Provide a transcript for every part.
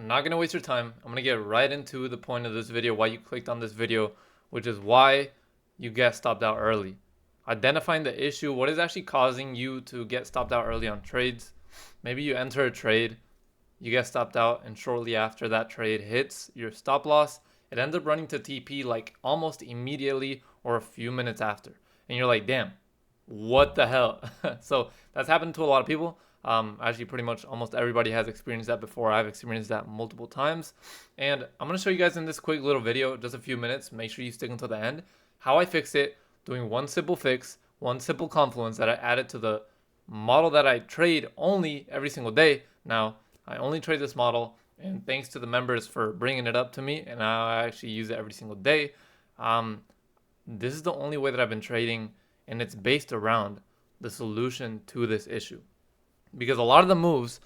I'm not going to waste your time. I'm going to get right into the point of this video, why you clicked on this video, which is why you get stopped out early. Identifying the issue, what is actually causing you to get stopped out early on trades. Maybe you enter a trade, you get stopped out, and shortly after that trade hits your stop loss, it ends up running to TP like almost immediately or a few minutes after. And you're like, damn, what the hell? So that's happened to a lot of people. Actually, pretty much almost everybody has experienced that before. I've experienced that multiple times. And I'm going to show you guys in this quick little video, just a few minutes. Make sure you stick until the end, how I fix it, doing one simple fix, one simple confluence that I added to the model that I trade only every single day. Now, I only trade this model, and thanks to the members for bringing it up to me, and now I actually use it every single day. This is the only way that I've been trading, and it's based around the solution to this issue. Because a lot of the moves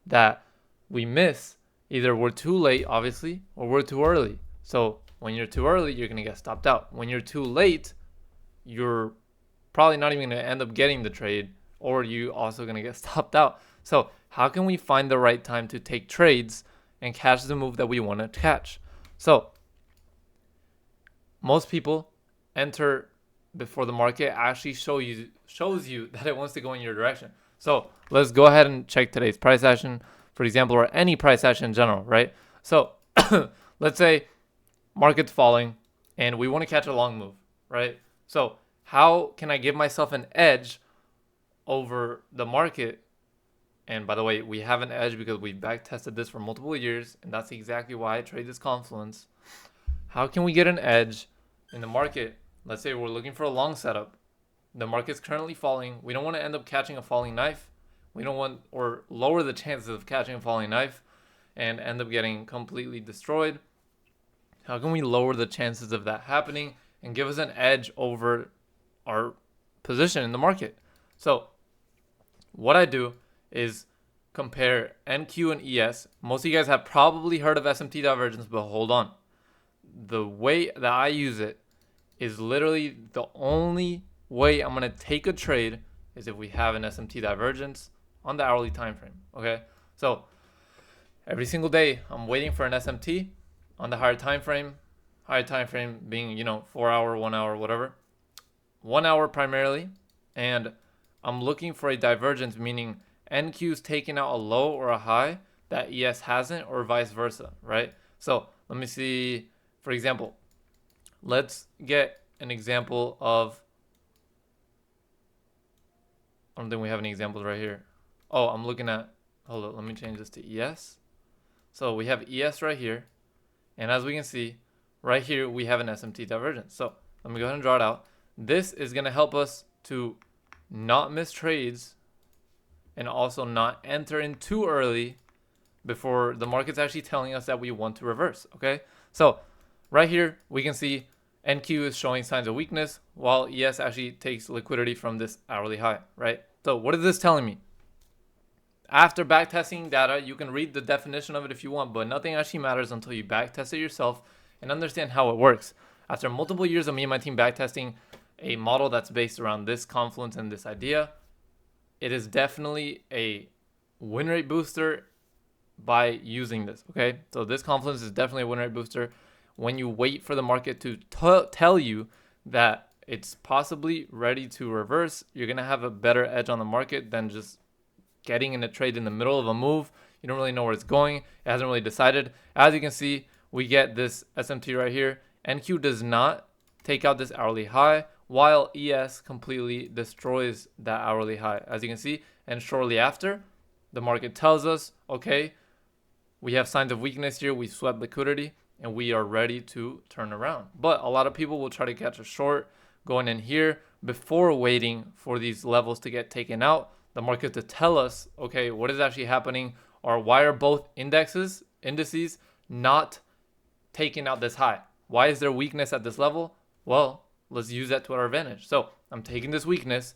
that we miss, either we're too late, obviously, or we're too early. So when you're too early, you're going to get stopped out. When you're too late, you're probably not even going to end up getting the trade, or you also going to get stopped out. So how can we find the right time to take trades and catch the move that we want to catch? So most people enter before the market actually shows you that it wants to go in your direction. So let's go ahead and check today's price action, for example, or any price action in general, right? So let's say market's falling and we want to catch a long move, right? So how can I give myself an edge over the market? And by the way, we have an edge because we back tested this for multiple years, and that's exactly why I trade this confluence. How can we get an edge in the market? Let's say we're looking for a long setup. The market's currently falling. We don't want to end up catching a falling knife. We don't want, or lower the chances of catching a falling knife and end up getting completely destroyed. How can we lower the chances of that happening and give us an edge over our position in the market? So what I do is compare NQ and ES. Most of you guys have probably heard of SMT divergence, but hold on. The way that I use it is literally the only way I'm going to take a trade is if we have an SMT divergence on the hourly time frame. Okay, so every single day I'm waiting for an SMT on the higher time frame being 4 hour, 1 hour, whatever, 1 hour primarily, and I'm looking for a divergence, meaning NQ's taking out a low or a high that ES hasn't, or vice versa, right? So let me see, for example, let's get an example of, I don't think we have any examples right here. Oh, I'm looking at, hold on, let me change this to ES. So we have ES right here. And as we can see, right here, we have an SMT divergence. So let me go ahead and draw it out. This is going to help us to not miss trades and also not enter in too early before the market's actually telling us that we want to reverse, okay? So right here, we can see NQ is showing signs of weakness while ES actually takes liquidity from this hourly high, right? So what is this telling me? After backtesting data, you can read the definition of it if you want, but nothing actually matters until you backtest it yourself and understand how it works. After multiple years of me and my team backtesting a model that's based around this confluence and this idea, it is definitely a win rate booster by using this, okay? So this confluence is definitely a win rate booster. When you wait for the market to tell you that it's possibly ready to reverse, you're going to have a better edge on the market than just getting in a trade in the middle of a move. You don't really know where it's going. It hasn't really decided. As you can see, we get this SMT right here. NQ does not take out this hourly high, while ES completely destroys that hourly high, as you can see. And shortly after, the market tells us, okay, we have signs of weakness here. We swept liquidity and we are ready to turn around. But a lot of people will try to catch a short going in here before waiting for these levels to get taken out, the market to tell us, okay, what is actually happening, or why are both indices not taking out this high? Why is there weakness at this level? Well, let's use that to our advantage. So I'm taking this weakness,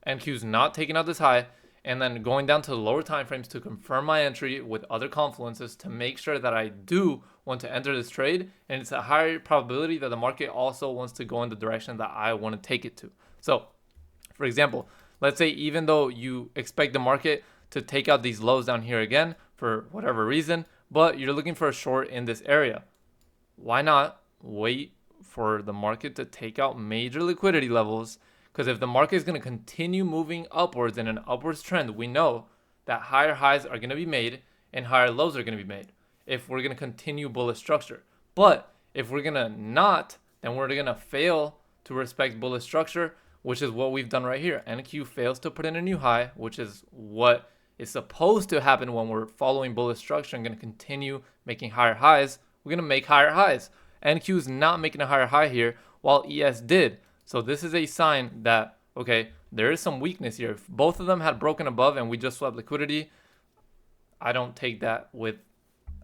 NQ's not taking out this high, and then going down to the lower time frames to confirm my entry with other confluences to make sure that I do want to enter this trade, and it's a higher probability that the market also wants to go in the direction that I want to take it to. So for example, let's say even though you expect the market to take out these lows down here again for whatever reason, but you're looking for a short in this area. Why not wait for the market to take out major liquidity levels? Because if the market is going to continue moving upwards in an upwards trend, we know that higher highs are going to be made and higher lows are going to be made if we're going to continue bullish structure. But if we're going to not, then we're going to fail to respect bullish structure, which is what we've done right here. NQ fails to put in a new high, which is what is supposed to happen when we're following bullish structure and going to continue making higher highs. We're going to make higher highs. NQ is not making a higher high here, while ES did. So this is a sign that, okay, there is some weakness here. If both of them had broken above and we just swept liquidity, I don't take that with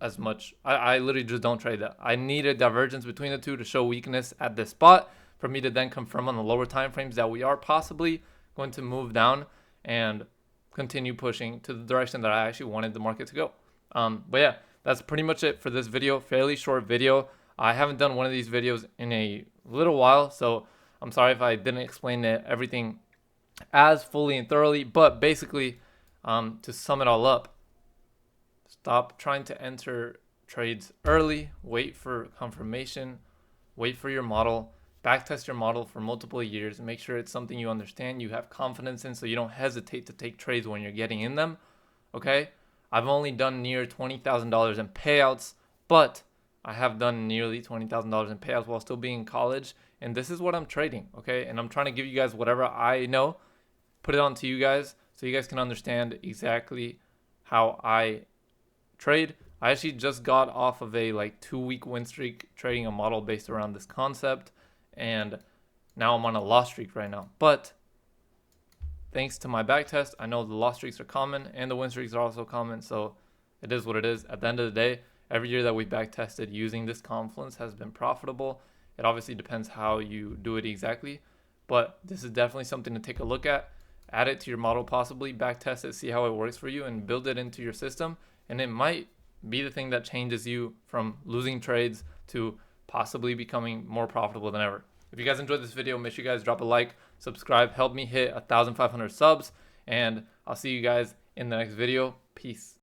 as much. I literally just don't trade that. I need a divergence between the two to show weakness at this spot for me to then confirm on the lower time frames that we are possibly going to move down and continue pushing to the direction that I actually wanted the market to go. But yeah, that's pretty much it for this video. Fairly short video. I haven't done one of these videos in a little while, so I'm sorry if I didn't explain everything as fully and thoroughly. But basically, to sum it all up, stop trying to enter trades early. Wait for confirmation. Wait for your model. Backtest your model for multiple years. Make sure it's something you understand, you have confidence in, so you don't hesitate to take trades when you're getting in them. Okay? I've only done near $20,000 in payouts, but I have done nearly $20,000 in payouts while still being in college, and this is what I'm trading, okay? And I'm trying to give you guys whatever I know, put it on to you guys, so you guys can understand exactly how I trade. I actually just got off of a 2-week win streak trading a model based around this concept, and now I'm on a loss streak right now. But thanks to my back test, I know the loss streaks are common and the win streaks are also common, so it is what it is. At the end of the day, every year that we back tested using this confluence has been profitable. It obviously depends how you do it exactly, but this is definitely something to take a look at. Add it to your model, possibly back test it, see how it works for you, and build it into your system. And it might be the thing that changes you from losing trades to possibly becoming more profitable than ever. If you guys enjoyed this video, make sure you guys drop a like, subscribe, help me hit 1,500 subs, and I'll see you guys in the next video. Peace.